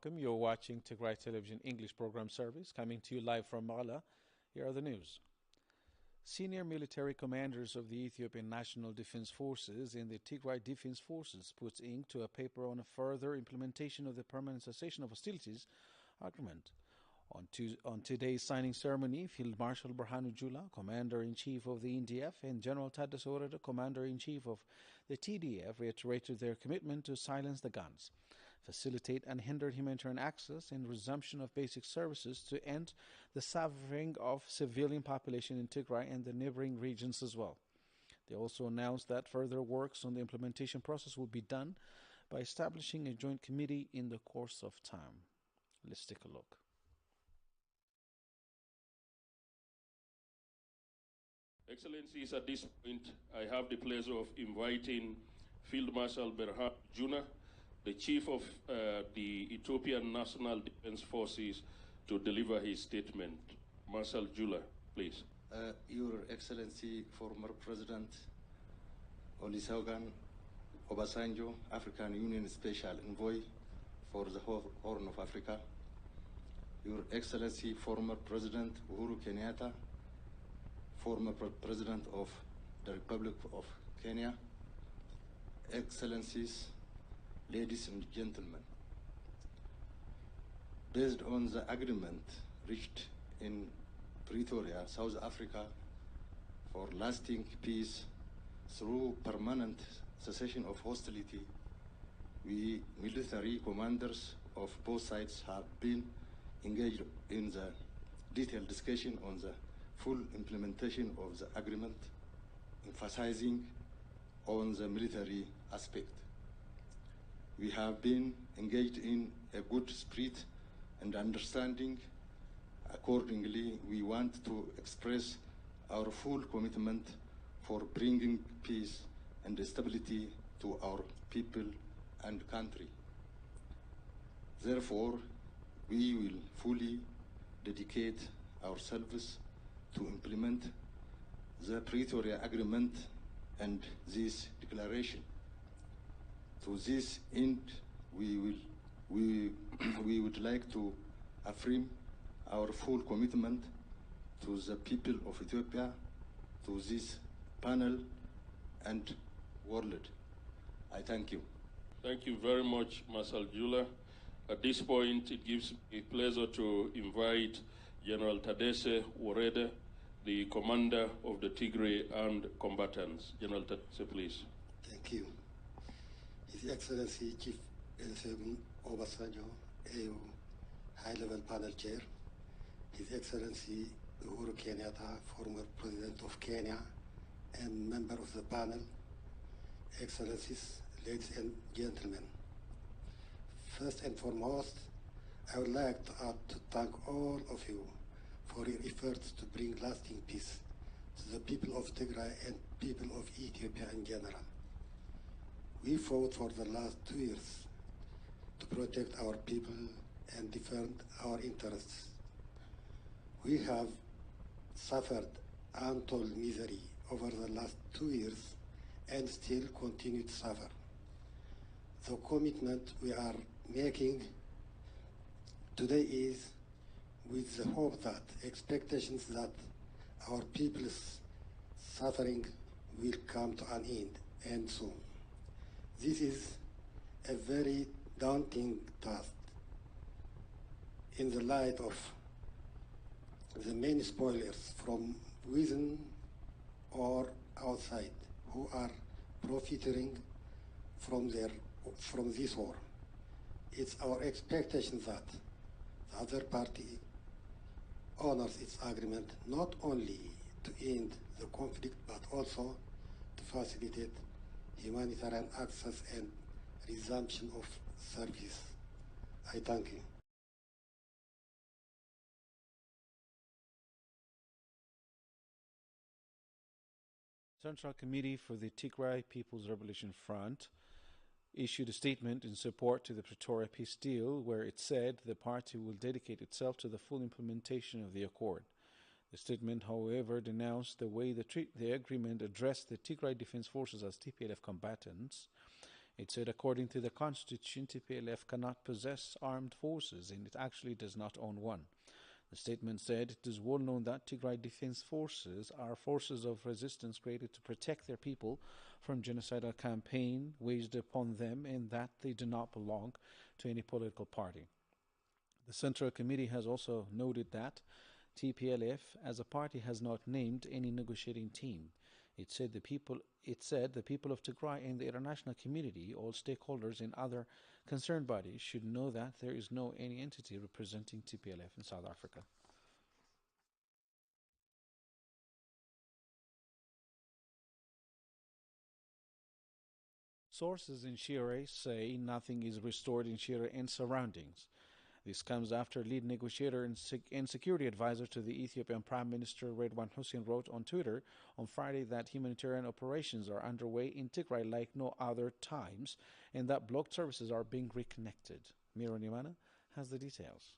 welcome. You're watching Tigray Television English program service coming to you live from Mala. Here are the news. Senior military commanders of the Ethiopian National Defense Forces and the Tigray Defense Forces put ink to a paper on a further implementation of the permanent cessation of hostilities agreement. On today's signing ceremony, Field Marshal Burhanu Jula, Commander-in-Chief of the NDF, and General Tadesse Oreda, Commander-in-Chief of the TDF, reiterated their commitment to silence the guns, facilitate unhindered humanitarian access, and resumption of basic services to end the suffering of civilian population in Tigray and the neighboring regions as well. They also announced that further works on the implementation process will be done by establishing a joint committee in the course of time. Let's take a look. Excellencies, at this point, I have the pleasure of inviting Field Marshal Burhanu Jula, the Chief of the Ethiopian National Defense Forces, to deliver his statement. Marshal Jula, please. Your Excellency, former President Olusegun Obasanjo, African Union Special Envoy for the Horn of Africa. Your Excellency, former President Uhuru Kenyatta, former President of the Republic of Kenya, Excellencies, ladies and gentlemen, based on the agreement reached in Pretoria, South Africa, for lasting peace through permanent cessation of hostility, we military commanders of both sides have been engaged in the detailed discussion on the full implementation of the agreement, emphasizing on the military aspect. We have been engaged in a good spirit and understanding. Accordingly, we want to express our full commitment for bringing peace and stability to our people and country. Therefore, we will fully dedicate ourselves to implement the Pretoria Agreement and this declaration. To this end, we would like to affirm our full commitment to the people of Ethiopia, to this panel and world. I thank you. Thank you very much, Marshal Jula. At this point, it gives me pleasure to invite General Tadesse Oreda, the commander of the Tigray armed combatants. General Tadesse, please. Thank you. His Excellency Chief Olusegun Obasanjo, AU High-Level Panel Chair, His Excellency Uhuru Kenyatta, former President of Kenya and member of the panel, Excellencies, ladies and gentlemen. First and foremost, I would like to thank all of you for your efforts to bring lasting peace to the people of Tigray and people of Ethiopia in general. We fought for the last 2 years to protect our people and defend our interests. We have suffered untold misery over the last 2 years and still continue to suffer. The commitment we are making today is with the hope that expectations that our people's suffering will come to an end and soon. This is a very daunting task in the light of the many spoilers from within or outside who are profiting from this war. It's our expectation that the other party honors its agreement not only to end the conflict but also to facilitate humanitarian access and resumption of service. I thank you. Central Committee for the Tigray People's Liberation Front issued a statement in support to the Pretoria peace deal where it said the party will dedicate itself to the full implementation of the accord. The statement, however, denounced the way the agreement addressed the Tigray Defense Forces as TPLF combatants It said, according to the constitution, TPLF cannot possess armed forces, and it actually does not own one. The statement said it is well known that Tigray Defense Forces are forces of resistance created to protect their people from genocidal campaign waged upon them, and that they do not belong to any political party. The Central Committee has also noted that TPLF as a party has not named any negotiating team. It said the people of Tigray and the international community, all stakeholders and other concerned bodies should know that there is no any entity representing TPLF in South Africa. Sources in Shire say nothing is restored in Shire and surroundings. This comes after lead negotiator and security advisor to the Ethiopian Prime Minister Redwan Hussein wrote on Twitter on Friday that humanitarian operations are underway in Tigray like no other times and that blocked services are being reconnected. Miro Nimana has the details.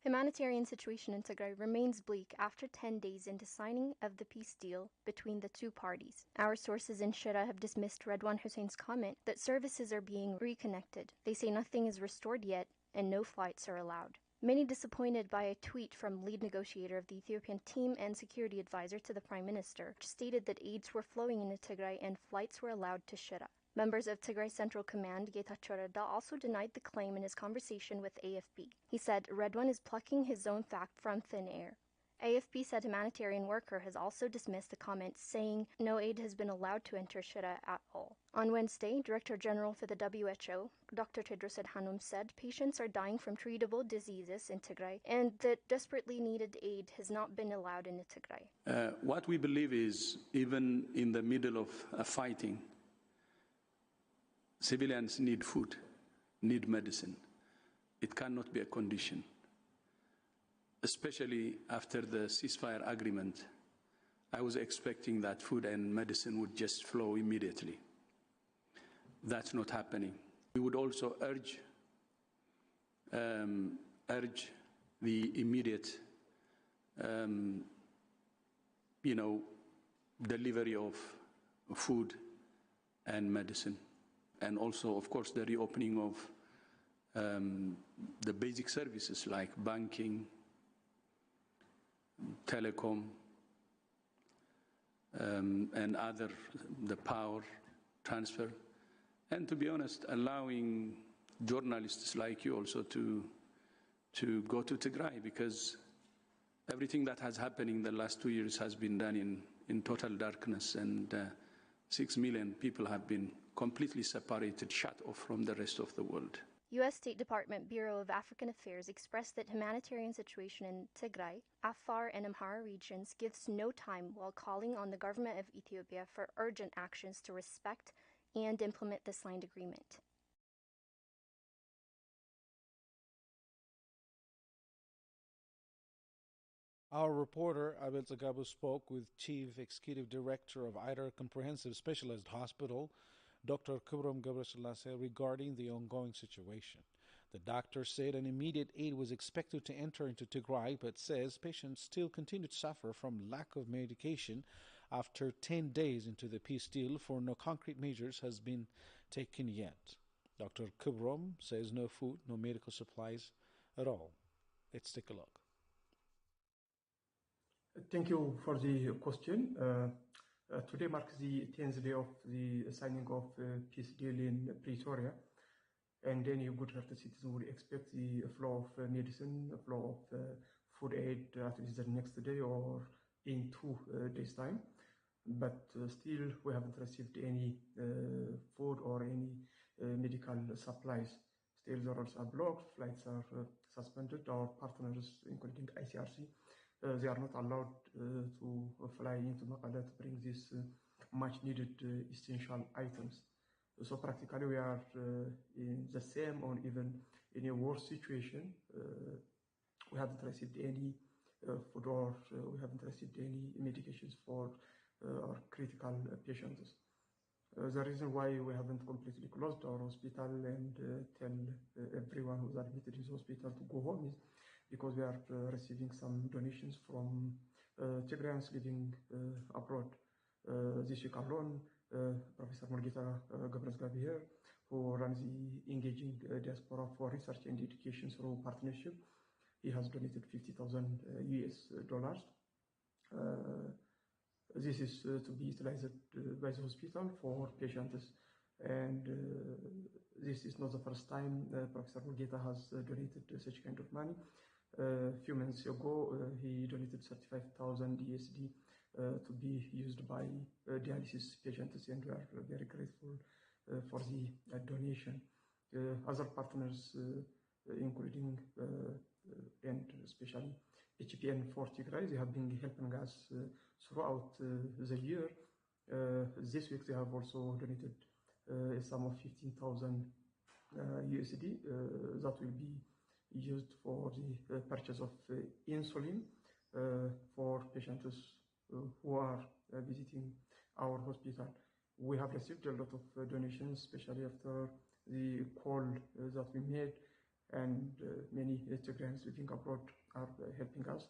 Humanitarian situation in Tigray remains bleak after 10 days into signing of the peace deal between the two parties. Our sources in Shira have dismissed Redwan Hussein's comment that services are being reconnected. They say nothing is restored yet and no flights are allowed. Many disappointed by a tweet from lead negotiator of the Ethiopian team and security advisor to the Prime Minister, which stated that aids were flowing into Tigray and flights were allowed to Shira. Members of Tigray Central Command, Getachew Reda, also denied the claim in his conversation with AFP. He said Redwan is plucking his own fact from thin air. AFP said humanitarian worker has also dismissed the comment, saying no aid has been allowed to enter Shira at all. On Wednesday, Director General for the WHO, Dr. Tedros Adhanom, said patients are dying from treatable diseases in Tigray and that desperately needed aid has not been allowed in Tigray. What we believe is, even in the middle of fighting, civilians need food, need medicine. It cannot be a condition, especially after the ceasefire agreement. I was expecting that food and medicine would just flow immediately. That's not happening. We would also urge the immediate, delivery of food and medicine. And also, of course, the reopening of the basic services like banking, telecom, and other, the power transfer. And to be honest, allowing journalists like you also to go to Tigray, because everything that has happened in the last 2 years has been done in total darkness, and 6 million people have been completely separated, shut off from the rest of the world. U.S. State Department Bureau of African Affairs expressed that humanitarian situation in Tigray, Afar, and Amhara regions gives no time, while calling on the government of Ethiopia for urgent actions to respect and implement the signed agreement. Our reporter Abel Zagabu spoke with Chief Executive Director of IDER Comprehensive Specialized Hospital, Dr. Kubram Gabraselassie, regarding the ongoing situation. The doctor said an immediate aid was expected to enter into Tigray, but says patients still continue to suffer from lack of medication after 10 days into the peace deal, for no concrete measures has been taken yet. Dr. Kubram says no food, no medical supplies at all. Let's take a look. Thank you for the question. Today marks the 10th day of the signing of peace deal in Pretoria, and any good-hearted citizen would expect the flow of medicine, the flow of food aid at least the next day or in 2 days' time. But still, we haven't received any food or any medical supplies. Still, the roads are blocked, flights are suspended. Our partners, including ICRC, they are not allowed to fly into Makala to bring these much needed essential items. So practically we are in the same or even in a worse situation. We haven't received any food or we haven't received any medications for our critical patients. The reason why we haven't completely closed our hospital and tell everyone who's admitted in hospital to go home is because we are receiving some donations from Tigrayans living abroad. This week alone, Professor Mulgeta Gabriel, who runs the Engaging Diaspora for Research and Education through Partnership, he has donated $50,000 US. This is to be utilized by the hospital for patients, and this is not the first time Professor Mulgeta has donated such kind of money. A few months ago, he donated 35,000 USD to be used by dialysis patients, and we are very grateful for the donation. Other partners, including and especially HPN for Tigray, they have been helping us throughout the year. This week, they have also donated a sum of 15,000 USD that will be used for the purchase of insulin for patients who are visiting our hospital. We have received a lot of donations, especially after the call that we made, and many Tigrayans living abroad are helping us.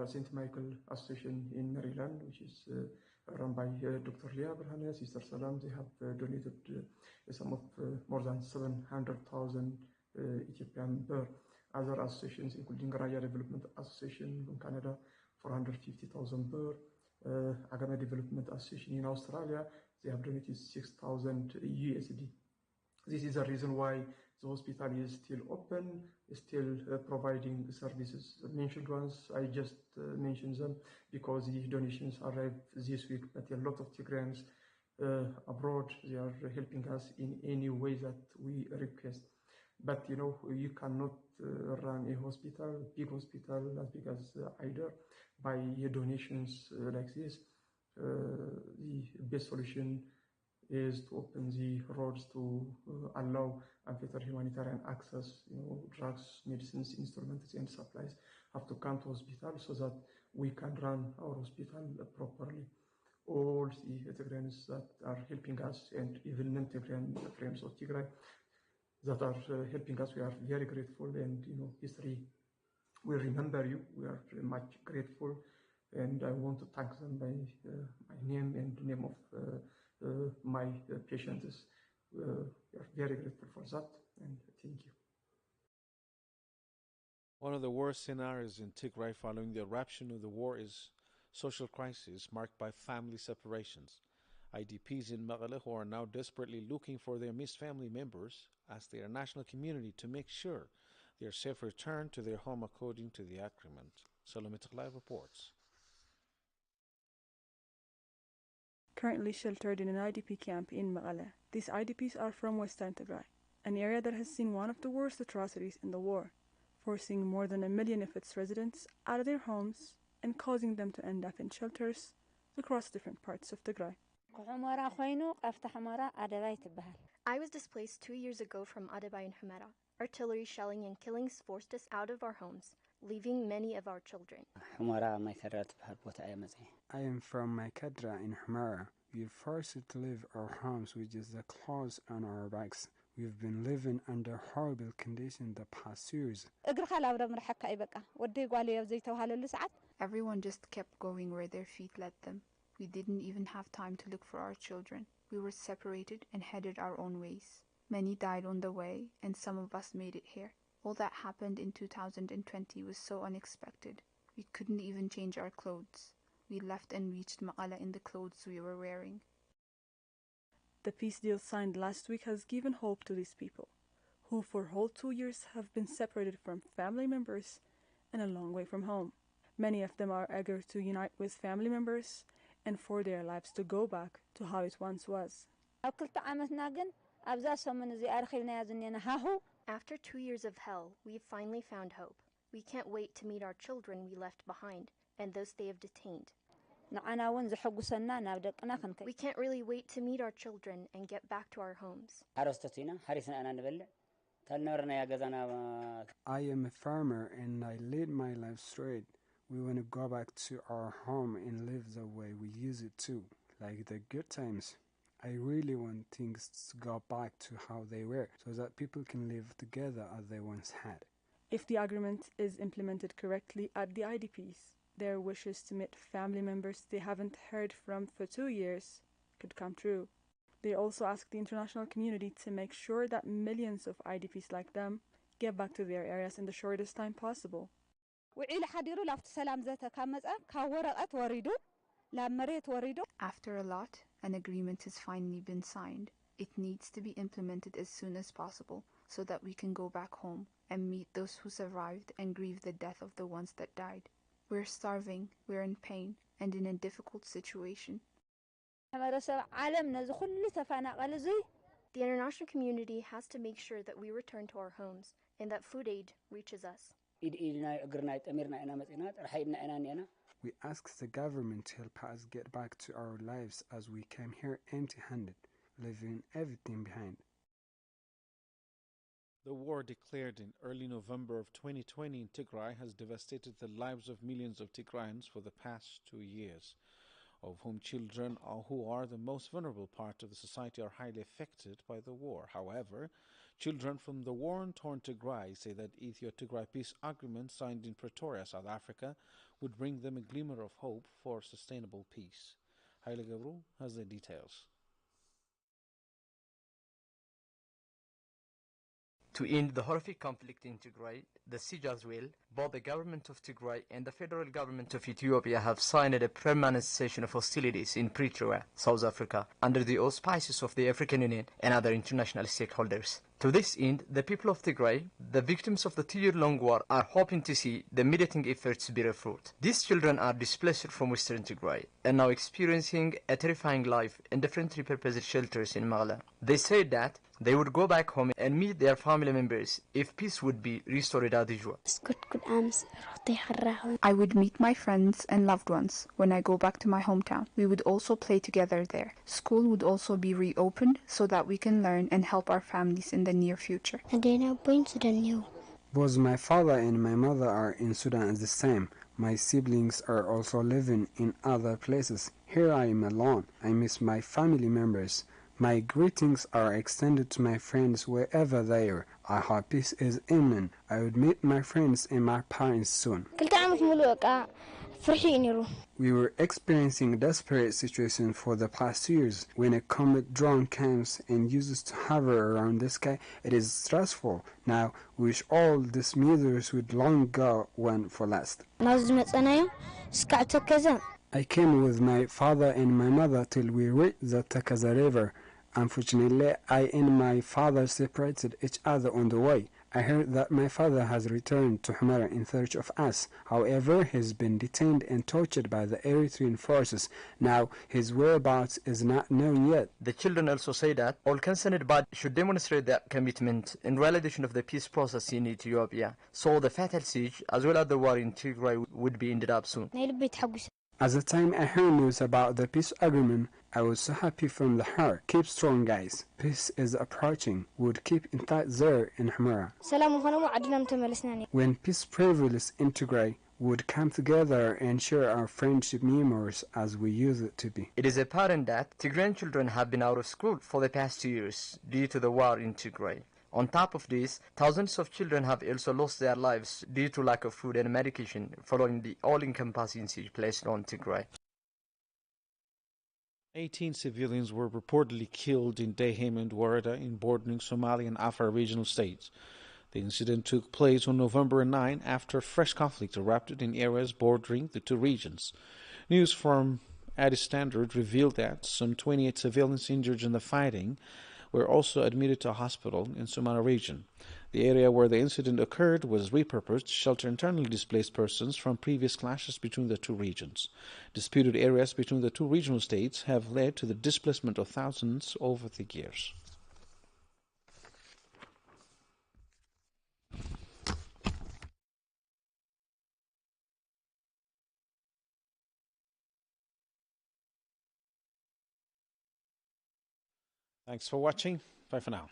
St. Michael Association in Maryland, which is run by Dr. Leah Berhane, Sister Salam, they have donated a sum of more than 700,000 Ethiopian birr. Other associations, including Raya Development Association in Canada, 450,000 birr. Agama Development Association in Australia, they have donated 6,000 USD. This is the reason why the hospital is still open, still providing services. The mentioned ones, I just mentioned them because the donations arrived this week, but a lot of Tigrayans abroad, they are helping us in any way that we request. But you know, you cannot run a hospital, big hospital as big as Aider, by donations like this. The best solution is to open the roads to allow better humanitarian access. You know, drugs, medicines, instruments, and supplies have to come to hospital so that we can run our hospital properly. All the Tigrayans that are helping us, and even non-Tigrayan friends of Tigray that are helping us, we are very grateful, and you know, history will remember you. We are very much grateful, and I want to thank them by my name and the name of my patients. We are very grateful for that, and thank you. One of the worst scenarios in Tigray following the eruption of the war is social crisis marked by family separations. IDPs in Mekelle who are now desperately looking for their missed family members ask the international community to make sure they are safe returned to their home according to the agreement. Salome Tigrai reports. Currently sheltered in an IDP camp in Mekelle, these IDPs are from Western Tigray, an area that has seen one of the worst atrocities in the war, forcing more than 1 million of its residents out of their homes and causing them to end up in shelters across different parts of Tigray. I was displaced 2 years ago from Adabai and Humera. Artillery shelling and killings forced us out of our homes, leaving many of our children. I am from Maikadra in Humera. We are forced to leave our homes with just the clothes on our backs. We've been living under horrible conditions the past years. Everyone just kept going where their feet led them. We didn't even have time to look for our children. We were separated and headed our own ways. Many died on the way, and some of us made it here. All that happened in 2020 was so unexpected. We couldn't even change our clothes. We left and reached Mekelle in the clothes we were wearing. The peace deal signed last week has given hope to these people, who for whole 2 years have been separated from family members and a long way from home. Many of them are eager to unite with family members and for their lives to go back to how it once was. After 2 years of hell, we've finally found hope. We can't wait to meet our children we left behind and those they have detained. We can't really wait to meet our children and get back to our homes. I am a farmer and I lead my life straight. We want to go back to our home and live the way we used it to, like the good times. I really want things to go back to how they were so that people can live together as they once had. If the agreement is implemented correctly at the IDPs, their wishes to meet family members they haven't heard from for 2 years could come true. They also asked the international community to make sure that millions of IDPs like them get back to their areas in the shortest time possible. After a lot, an agreement has finally been signed. It needs to be implemented as soon as possible so that we can go back home and meet those who survived and grieve the death of the ones that died. We're starving, we're in pain, and in a difficult situation. The international community has to make sure that we return to our homes and that food aid reaches us. We ask the government to help us get back to our lives as we came here empty-handed, leaving everything behind. The war declared in early November of 2020 in Tigray has devastated the lives of millions of Tigrayans for the past 2 years, of whom children who are the most vulnerable part of the society are highly affected by the war. However, children from the war-torn Tigray say that Ethio-Tigray peace agreement signed in Pretoria, South Africa, would bring them a glimmer of hope for sustainable peace. Haile Gabru has the details. To end the horrific conflict in Tigray, the siege as well, both the government of Tigray and the federal government of Ethiopia have signed a permanent cessation of hostilities in Pretoria, South Africa, under the auspices of the African Union and other international stakeholders. To this end, the people of Tigray, the victims of the 2-year-long war, are hoping to see the mediating efforts bear fruit. These children are displaced from Western Tigray and now experiencing a terrifying life in different repurposed shelters in Magala. They said that they would go back home and meet their family members if peace would be restored as usual. I would meet my friends and loved ones when I go back to my hometown. We would also play together there. School would also be reopened so that we can learn and help our families in the near future. Both my father and my mother are in Sudan at the same. My siblings are also living in other places. Here I am alone. I miss my family members. My greetings are extended to my friends wherever they are. I hope peace is imminent. I would meet my friends and my parents soon. We were experiencing a desperate situation for the past 2 years. When a comet drone comes and uses to hover around the sky, it is stressful. Now, we wish all these measures would long ago went for last. I came with my father and my mother till we reached the Takaza River. Unfortunately, I and my father separated each other on the way. I heard that my father has returned to Humara in search of us. However, he's been detained and tortured by the Eritrean forces. Now, his whereabouts is not known yet. The children also say that all concerned bodies should demonstrate their commitment in realization of the peace process in Ethiopia, so the fatal siege as well as the war in Tigray would be ended up soon. At the time I heard news about the peace agreement, I was so happy from the heart. Keep strong, guys. Peace is approaching. We'll keep in touch there in Humara. When peace prevails in Tigray, we'll come together and share our friendship memories as we used it to be. It is apparent that Tigrayan children have been out of school for the past 2 years due to the war in Tigray. On top of this, thousands of children have also lost their lives due to lack of food and medication following the all-encompassing siege placed on Tigray. 18 civilians were reportedly killed in Dahim and Warada in bordering Somali and Afar regional states. The incident took place on November 9 after fresh conflict erupted in areas bordering the two regions. News from Addis Standard revealed that some 28 civilians injured in the fighting were also admitted to a hospital in Somali region. The area where the incident occurred was repurposed to shelter internally displaced persons from previous clashes between the two regions. Disputed areas between the two regional states have led to the displacement of thousands over the years. Thanks for watching. Bye for now.